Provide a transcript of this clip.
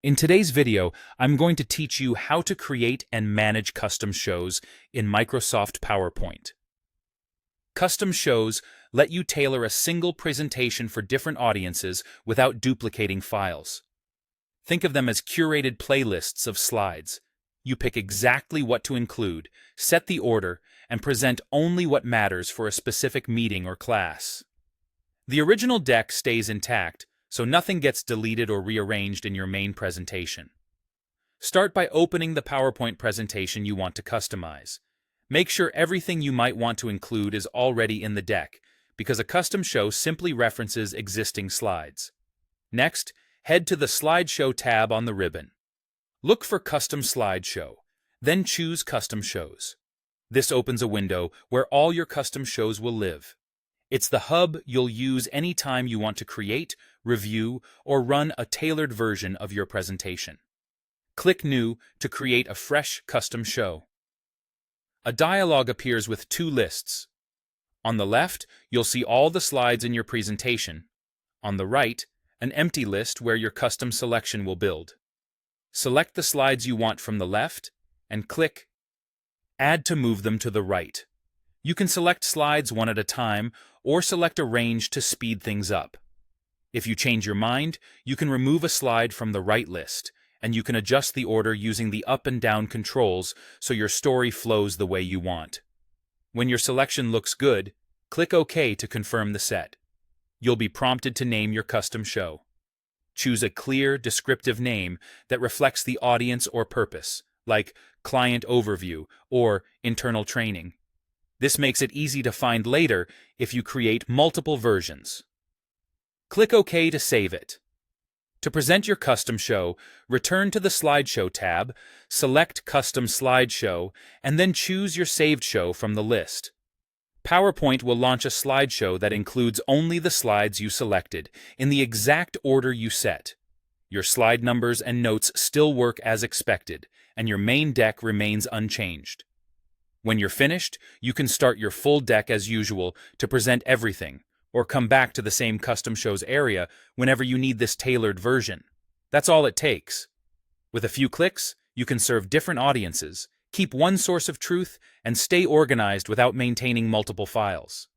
In today's video, I'm going to teach you how to create and manage custom shows in Microsoft PowerPoint. Custom shows let you tailor a single presentation for different audiences without duplicating files. Think of them as curated playlists of slides. You pick exactly what to include, set the order, and present only what matters for a specific meeting or class. The original deck stays intact, so nothing gets deleted or rearranged in your main presentation. Start by opening the PowerPoint presentation you want to customize. Make sure everything you might want to include is already in the deck, because a custom show simply references existing slides. Next, head to the Slideshow tab on the ribbon. Look for Custom Slideshow, then choose Custom Shows. This opens a window where all your custom shows will live. It's the hub you'll use anytime you want to create, review, or run a tailored version of your presentation. Click New to create a fresh custom show. A dialog appears with two lists. On the left, you'll see all the slides in your presentation. On the right, an empty list where your custom selection will build. Select the slides you want from the left and click Add to move them to the right. You can select slides one at a time or select a range to speed things up. If you change your mind, you can remove a slide from the right list, and you can adjust the order using the up and down controls so your story flows the way you want. When your selection looks good, click OK to confirm the set. You'll be prompted to name your custom show. Choose a clear, descriptive name that reflects the audience or purpose, like Client Overview or Internal Training. This makes it easy to find later if you create multiple versions. Click OK to save it. To present your custom show, return to the Slideshow tab, select Custom Slideshow, and then choose your saved show from the list. PowerPoint will launch a slideshow that includes only the slides you selected, in the exact order you set. Your slide numbers and notes still work as expected, and your main deck remains unchanged. When you're finished, you can start your full deck as usual to present everything, or come back to the same custom shows area whenever you need this tailored version. That's all it takes. With a few clicks, you can serve different audiences, keep one source of truth, and stay organized without maintaining multiple files.